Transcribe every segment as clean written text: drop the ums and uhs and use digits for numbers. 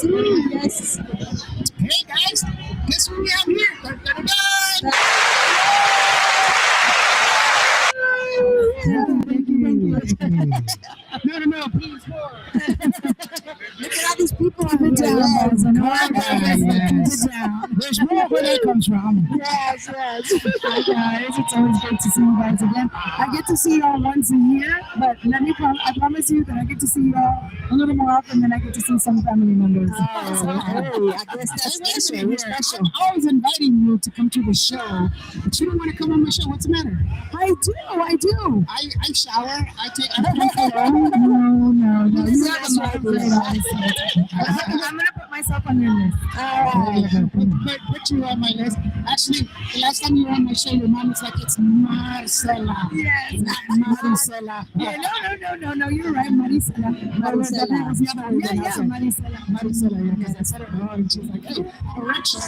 Yes. Hey guys, guess who we have here? Dun, dun, dun. Thank you. No, please more. Look at all these people Keep on it here. down, Yes. boys and girls. Keep it down. There's more where that comes from. Yes, yes. Hi guys, it's always great to see you guys again. I get to see y'all once a year, but I promise you that I get to see y'all a little more often than I get to see some family members. Oh, hey, I guess that's special. You're special. I'm always inviting you to come to the show, but you don't want to come on my show. What's the matter? I do. I shower. I come cologne. No. You have a lot of great eyes. I'm gonna put myself on your list. All right. Put you on my list. Actually, the last time you were on my show, your mom was like, it's Marcela. Yes. Not Maricela. Yeah, no. You're right, Maricela. That was the other one. Yeah, Maricela. Maricela, yeah, because I said it wrong. She's like, hey, correction.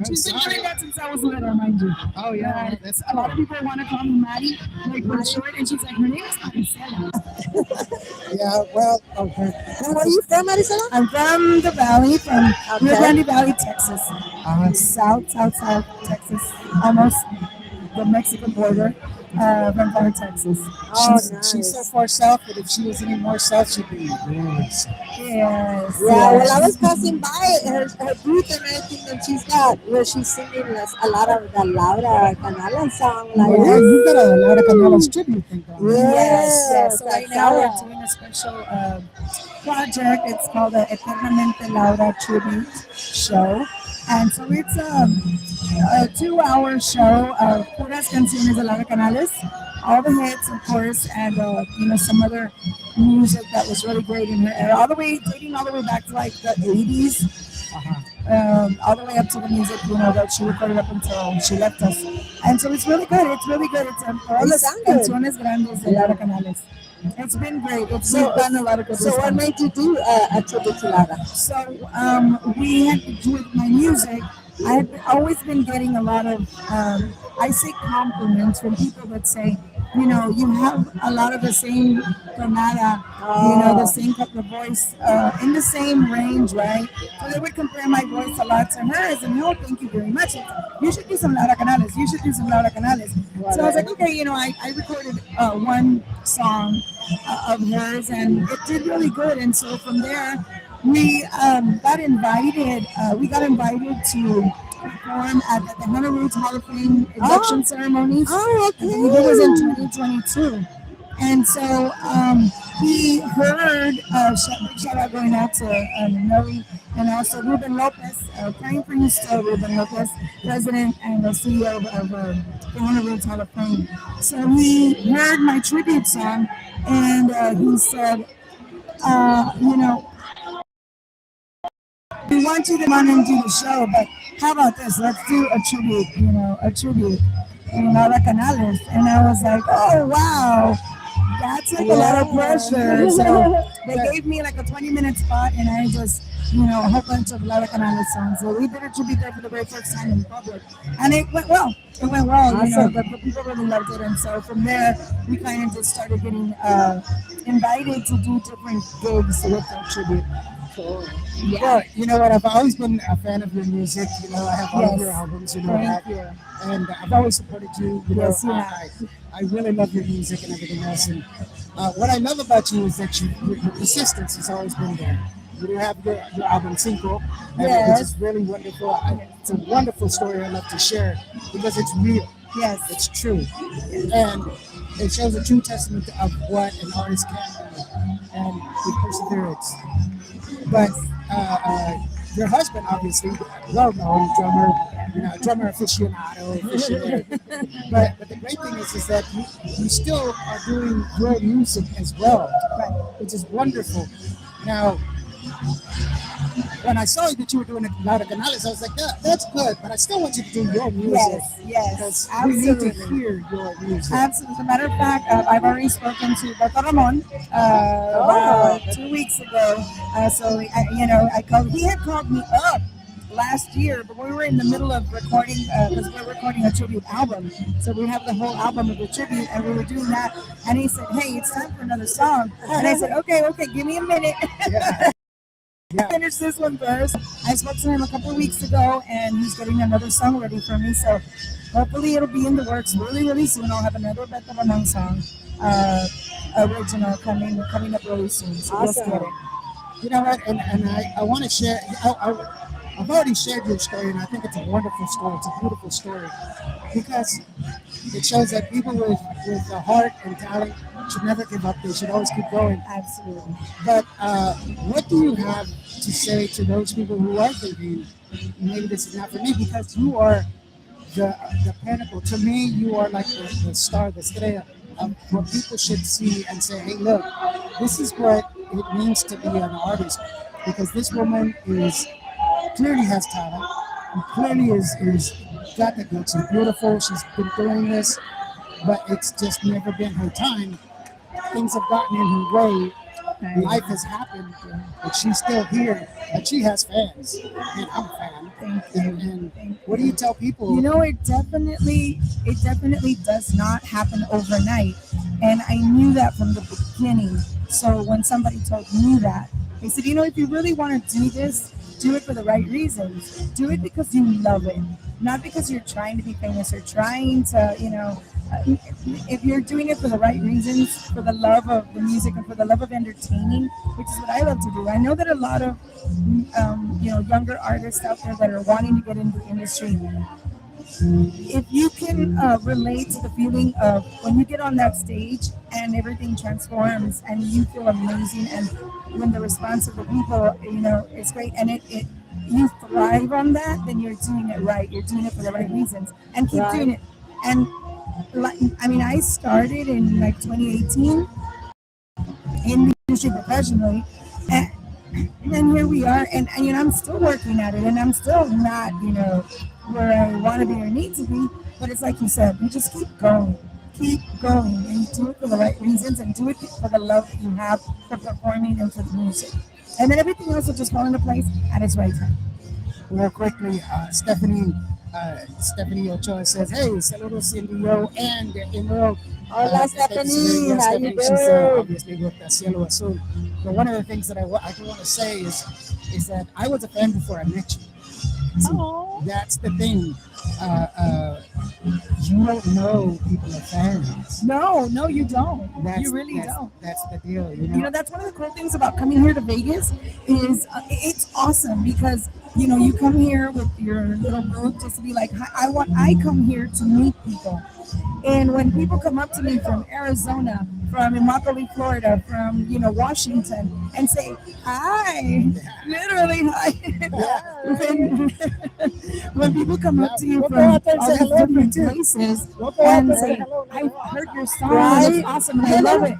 She's been doing that since I was little, mind you. Oh, yeah. That's A lot of people want to call me Mari, like for short, and she's like, her name is Maricela. Yeah, well, okay. And where are you from, Maricela? I'm from the Valley, from Rio Grande Valley, Texas. South Texas, almost the Mexican border, from Fort Texas. She's so far south, but if she was any more south, she'd be really south. Yes. Well, I was passing by her booth and everything, and she's got where she's singing a lot of the Laura Canala song. Like, Yeah, you got a lot of Canela's tribute thing going on. Yes. So I right now saw we're that. doing a special project. It's called the Eternamente Laura Tribute Show. And so it's a 2-hour show of puras canciones de Laura Canales, all the hits, of course, and some other music that was really great in her era, dating all the way back to like the 80s. All the way up to the music, that she recorded up until she left us. And so it's really good. It's all the sound good. canciones grandes de Laura Canales. It's been great. We've done a lot of good So what made you do a tribute to Laura? So we had with my music. I had always been getting a lot of, I say compliments from people that say, you have a lot of the same tonada, the same type of voice, in the same range, right? So they would compare my voice a lot to hers, and thank you very much. You should do some Laura Canales. You should do some Laura Canales. So I was like, okay, I recorded one song of hers, and it did really good. And so from there, we got invited. We got invited to perform at the Tejano Roots Hall of Fame induction ceremonies. Oh, okay. It was in 2022. And so he heard, big shout out going out to Noe and also Ruben Lopez, praying for you still, Ruben Lopez, president and the CEO of Tejano Roots Hall of Fame. So he heard my tribute song, and he said, we want you to come on and do the show, but how about this? Let's do a tribute, in Laura Canales. And I was like, oh, wow, that's like a lot of pressure. So they gave me like a 20-minute spot, and I just, a whole bunch of Laura Canales songs. So we did a tribute there for the very first time in public. And it went well. Awesome. The people really loved it. And so from there, we kind of just started getting invited to do different gigs with that tribute. Cool. Yeah. Well, you know what? I've always been a fan of your music. I have all of Yes. your albums, Thank that. you. And I've always supported you. Yes, you I, have. I really love your music and everything else. And what I love about you is that your persistence has always been there. You have your album Cinco, Yes. which is really wonderful. It's a wonderful story I love to share because it's real. Yes. It's true. And it shows a true testament of what an artist can do and with perseverance. But your husband, obviously, well-known drummer aficionado. But the great thing is that you still are doing your music as well, which is wonderful. Now, when I saw that you were doing it Laura Canales, I was like, that's good, but I still want you to do your music. Yes, Because absolutely. we need to hear your music. Absolutely. As a matter of fact, I've already spoken to Beto Ramon about 2 weeks ago. I called. He had called me up last year, but we were in the middle of recording because we're recording a tribute album. So we have the whole album of the tribute, and we were doing that. And he said, "Hey, it's time for another song." And I said, "Okay, give me a minute." Yeah. Yeah. Finish this one first. I spoke to him a couple of weeks ago, and he's getting another song ready for me. So hopefully it'll be in the works really, really soon. I'll have another Beth Manang song, uh, original coming up really soon. So just Awesome. get it. You know what? And I want to share. I've already shared your story, and I think it's a wonderful story. It's a beautiful story because it shows that people with a heart and talent should never give up. They should always keep going. Absolutely. But what do you have to say to those people who are thinking maybe this is not for me? Because you are the pinnacle. To me, you are like the star, the estrella of what people should see and say, hey, look, this is what it means to be an artist. Because this woman is clearly has talent, and clearly is got the goods. She's beautiful. She's been doing this, but it's just never been her time. Things have gotten in her way. Life has happened, but she's still here, and she has fans, and I'm a fan. Thank you. And what do you tell people? You know, it definitely does not happen overnight, and I knew that from the beginning. So when somebody told me that, they said, you know, if you really want to do this, do it for the right reasons. Do it because you love it, not because you're trying to be famous or trying to, you know. If you're doing it for the right reasons, for the love of the music and for the love of entertaining, which is what I love to do. I know that a lot of you know, younger artists out there that are wanting to get into the industry, if you can relate to the feeling of when you get on that stage and everything transforms and you feel amazing, and when the response of the people, you know, is great, and it you thrive on that, then you're doing it right. You're doing it for the right reasons, and keep doing it. And like, I mean, I started in like 2018 in the industry professionally, and then here we are, and you know, I'm still working at it, and I'm still not, you know, where I want to be or need to be. But it's like you said, you just keep going, and you do it for the right reasons, and do it for the love that you have for performing and for the music, and then everything else will just fall into place at its right time. Real quickly, Stephanie Ochoa says, hey, saludos Indio and Emerald. Hola, Stephanie. How you She's doing? obviously with the Cielo Azul. But one of the things that I do want to say is that I was a fan before I met you. So that's the thing. You don't know people are fans. No, you don't. You really don't. That's the deal. You You know, that's one of the cool things about coming here to Vegas is it's awesome because, you know, you come here with your little group just to be like, I come here to meet people. And when people come up to me from Arizona, from Immokalee, Florida, from, you know, Washington, and say, hi, literally hi. When people come up to you from all these different places and say, I heard your song, it's awesome, and I love it.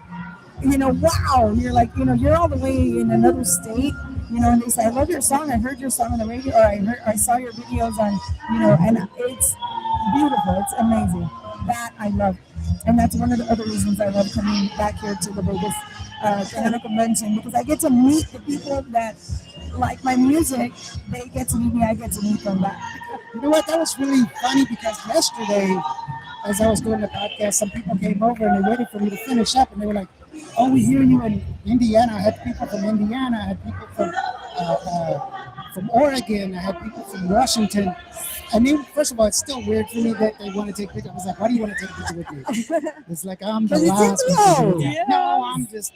You know, wow, you're like, you know, you're all the way in another state, you know, and they say, I love your song, I heard your song on the radio, or I saw your videos on, you know, and it's beautiful, it's amazing. That I love. And that's one of the other reasons I love coming back here to the Vegas Tejano convention, because I get to meet the people that like my music. They get to meet me, I get to meet them back. You know what? That was really funny because yesterday, as I was doing the podcast, some people came over and they waited for me to finish up, and they were like, "Oh, we hear you in Indiana." I had people from Indiana. I had people from Oregon. I had people from Washington. I mean, first of all, it's still weird for me that they want to take pictures. I was like, "Why do you want to take a picture with me?" It's like I'm the last one. No, I'm just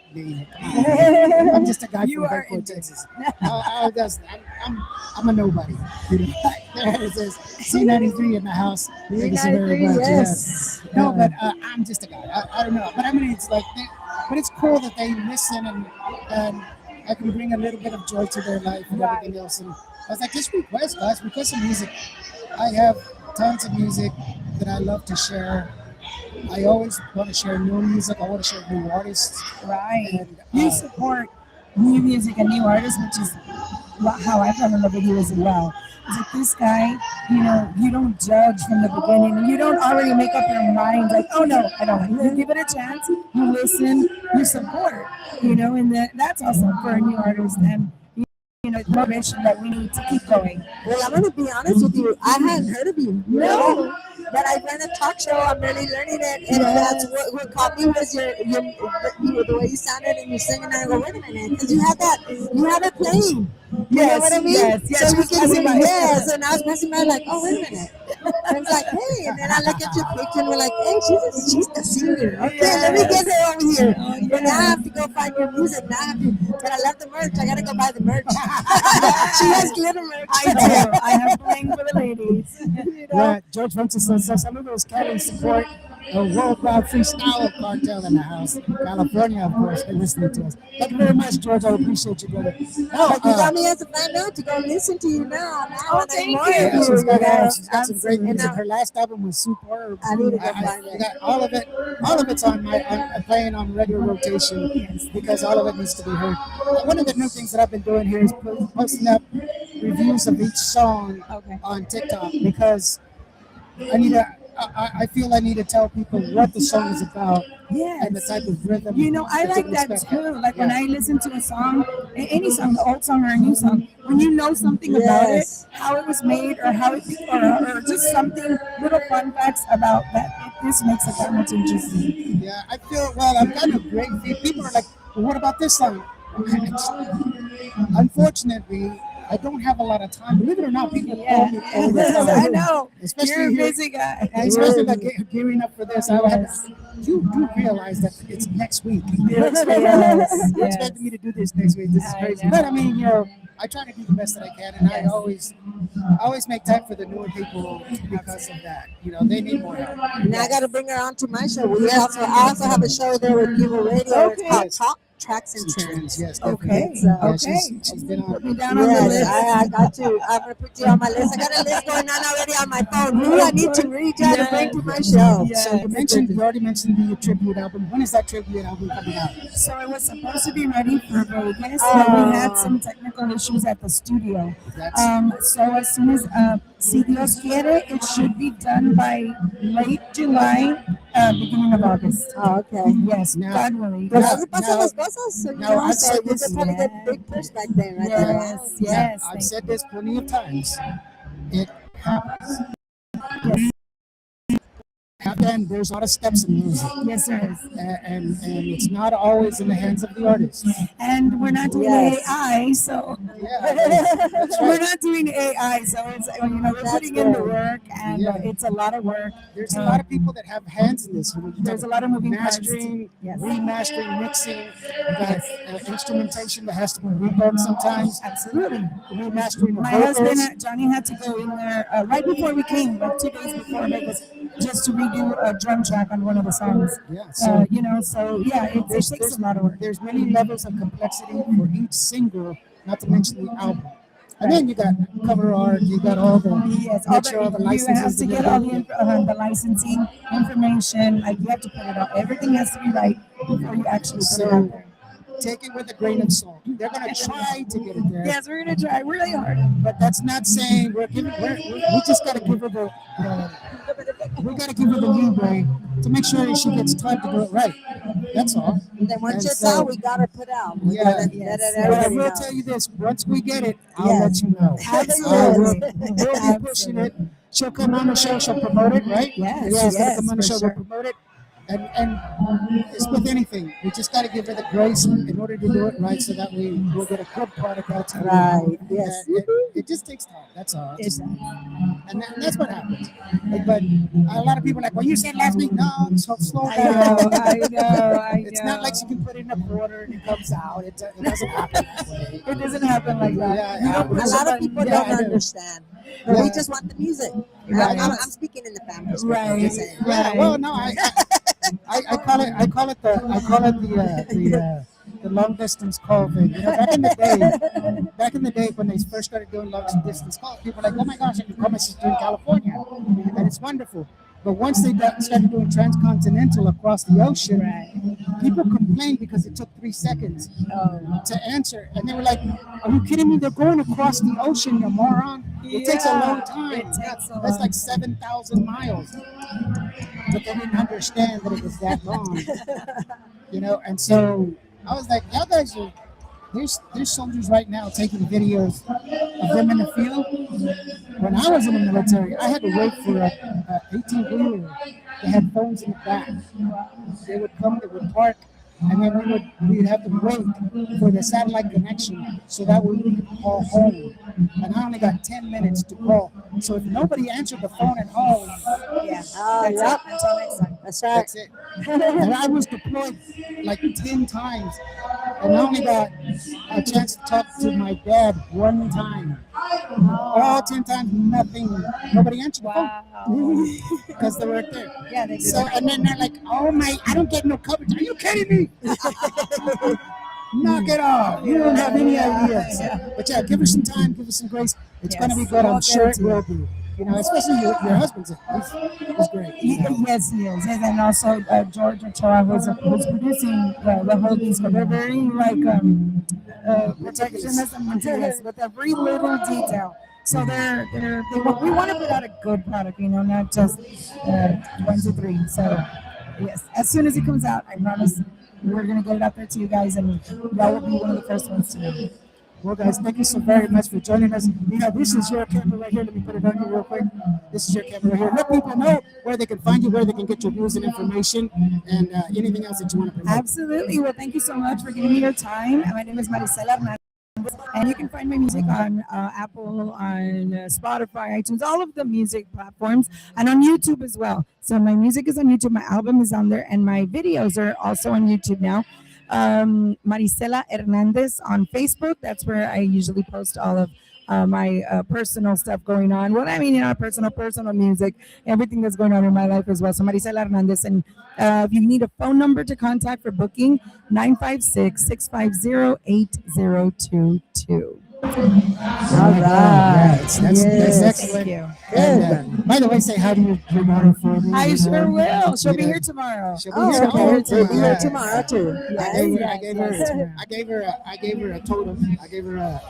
I'm just a guy from Bedford, Texas. I'm a nobody. You know? There it says C93 in the house. Thank you so very much. Yes. No, but I'm just a guy. I don't know. But I mean, it's like, but it's cool that they listen and I can bring a little bit of joy to their life and everything else. And I was like, just request, guys, request some music. I have tons of music that I love to share. I always want to share new music. I want to share new artists. Right. And, you support new music and new artists, which is how I fell in love with you as well. It's like, this guy, you know, you don't judge from the beginning. You don't already make up your mind like, oh no, I don't. You give it a chance. You listen. You support. You know, and that's awesome for a new artist. And you know, motivation that we need to keep going. Well, I'm gonna be honest with you. I hadn't heard of you. No. But I ran a talk show. I'm really learning it, and that's what caught me was your the way you sounded and you singing. And I go, wait a minute, because you have it playing. You know what I mean? Yes. So She you was can passing hear, by. yes. And I was passing by like, oh, wait a minute. And it's like, hey. And then I look at your picture and we're like, hey, she's the singer. Okay, let me get her over here. Oh, But now I yes. have to go find your music. Now I have to, but I love the merch. I got to go buy the merch. She has glitter merch. I do. I have bling for the ladies. You know? Yeah, George Francis says some of those Cali support a worldwide freestyle cartel in the house. California, of course, they're listening to us. Thank you very much, George. I appreciate you, brother. No, But you got me as a fan now to go listen to you now. Oh, And I thank admire you. yeah, you. she's got, You know? she's got some great Absolutely. music. Her last album was superb. I need to go find it. Got all of it. All of it's on playing on regular rotation because all of it needs to be heard. One of the new things that I've been doing here is posting up reviews of each song on TikTok because I feel I need to tell people what the song is about and the type of rhythm. You know, I like that too. Like when I listen to a song, any song, the old song or a new song, when you know something about it, Yes. how it was made, or how it, or just something, little fun facts about that, this makes it that much interesting. Yeah, I feel I'm kind of great. People are like, well, what about this song? Unfortunately, I don't have a lot of time. Believe it or not, people call me all the time. I know. Especially You're a here- busy guy. Especially like gearing up for this. You do realize that it's next week. You're expecting me to do this next week. This is crazy. But I mean, I try to do the best that I can, and I always make time for the newer people because of that. They need more help. Now I got to bring her on to my show. I also have a show there with QvoRadio. It's called Talk Tracks and Trends. Yes. Okay. So, Yeah, she's been on. Put me down on the Yes, list. I got to. I'm gonna put you on my list. I got a list going on already on my phone. Who I need to really try to bring to my show. So you already mentioned the tribute album. When is that tribute album coming out? So it was supposed to be ready for Vegas, but we had some technical issues at the studio. So as soon as si Dios quiere, it should be done by late July, beginning of August. Oh, okay. Yes, God willing. Pues así pasan las cosas. So, I've so said you this- could probably get big push back then, right there. Yes. I've said this plenty of times. It happens. And there's a lot of steps in music. Yes, sir. And it's not always in the hands of the artist. And we're not doing Yes. AI, so That's we're right. not doing AI, so it's we're That's putting in the good. work, and it's a lot of work. There's a lot of people that have hands in this. There's a lot of moving parts. mastering, Yes. remastering, mixing. You got instrumentation that has to be redone sometimes. Absolutely. Remastering the My vocals. husband, Johnny, had to go in there right before we came, like 2 days before Vegas, just to redo a drum track on one of the songs. Yeah, so It takes a lot of work. There's many levels of complexity for each single, not to mention the album. And then you got cover art, you got all the Yes, make sure all the you have licenses to and get all everything. the licensing information. Like you have to put it out. Everything has to be right before you actually put it out there. Take it with a grain of salt. They're gonna try to get it there. Yes, we're gonna try really hard. But that's not saying we just gotta give her we gotta give her the leeway to make sure that she gets time to do it right. That's all. And then once And it's so- out, we gotta put out. We Yeah. gotta let Yes. But I everybody will know. tell you this: once we get it, I'll Yes. let you know. Absolutely. We'll be pushing it. She'll come on the show. She'll promote it, right? Yes, She's gonna yes, come on the for show. sure. We'll promote it. And it's with anything. We just got to give her the grace in order to do it right, so that we'll get a good product out to you. Right, yes. It just takes time. That's all. And that's what happens. But a lot of people are like, well, you said last week, no, so slow I down. know, I know. It's not like she can put it in a quarter and it comes out. It doesn't happen that way. It doesn't happen like that. Yeah, You don't a push A lot a of people button. don't I know. understand. But we just want the music. Right. I'm speaking in the family. Right. Just saying. Yeah, well, no, I call it the long distance call thing. Back in the day when they first started doing long distance calls, people were like, oh my gosh, I can call my sister in California, and it's wonderful. But once they started doing transcontinental across the ocean, people complained because it took 3 seconds to answer, and they were like, "Are you kidding me? They're going across the ocean, you moron! It takes a long time. That's like 7,000 miles." But they didn't understand that it was that long, And so I was like, "Y'all guys are." There's soldiers right now taking videos of them in the field. When I was in the military, I had to wait for a 18-wheeler that had phones in the back. They would come, they would park, and then we'd have to wait for the satellite connection so that we could call home. And I only got 10 minutes to call. So if nobody answered the phone at home, Yeah. Oh, That's yep. it. Until next time. That's right. that's it. And I was deployed like 10 times, and I only got a chance to talk to my dad one time. All 10 times, nothing. Nobody answered the phone Wow. because they weren't there. Yeah, they do. So, and then they're like, "Oh my, I don't get no coverage. Are you kidding me? Knock it off. You don't have any ideas." But yeah, give us some time, give us some grace. It's going to be good. I'm sure it will be. You know, especially your husband's. He's great. Yes, he is. And also George Ochoa was producing the whole piece. But they're very like perfectionist and meticulous with every little detail. So we want to put out a good product, you know, not just 1, 2, 3. So yes, as soon as it comes out, I promise we're gonna get it out there to you guys, and y'all will be one of the first ones to know. Well, guys, thank you so very much for joining us. You know, this is your camera right here. Let me put it on you real quick. This is your camera right here. Let people know where they can find you, where they can get your news and information, and anything else that you want to promote. Absolutely. Well, thank you so much for giving me your time. My name is Marisela Hernandez, and you can find my music on Apple, on Spotify, iTunes, all of the music platforms, and on YouTube as well. So my music is on YouTube, my album is on there, and my videos are also on YouTube now. Marisela Hernandez on Facebook. That's where I usually post all of my personal stuff going on. Well, I mean, you know, personal music, everything that's going on in my life as well. So Marisela Hernandez. And if you need a phone number to contact for booking, 956-650-8022. All right. right. That's Yes. excellent. Thank you. And, by the way, say hi to your daughter for me. I sure will. She'll be Yeah. here tomorrow. She'll be Oh, here okay. tomorrow. We'll be here Yeah. tomorrow too. I gave her a totem. I gave her a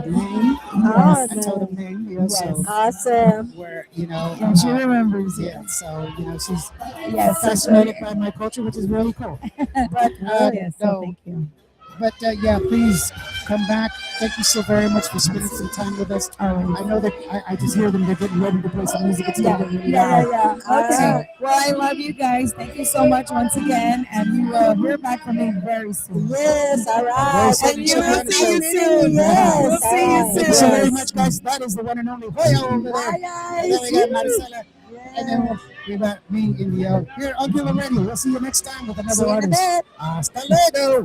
name, Oh, a totem name. You know, Yes. so awesome. where you know, Yeah, she remembers. yeah. So you know, she's Yes. fascinated by my culture, which is really cool. But Yes. So no, thank you. but yeah, please come back. Thank you so very much for spending some time with us. I know that I just hear them. They're getting ready to play some music. It's Yeah. really Yeah, loud. yeah. Okay. Well, I love you guys. Thank you so much once again, and you will hear back from me very soon. Yes, all right. Very And you will see you soon. Yes, We'll see you all Thank you right. so very Yes. much, guys. That is the one and only Hoya over there. Bye, And then we got guys. Marisela. And then we got me in the here on QvoRadio. We'll see you next time with See another you in a artist. bit. Hasta luego.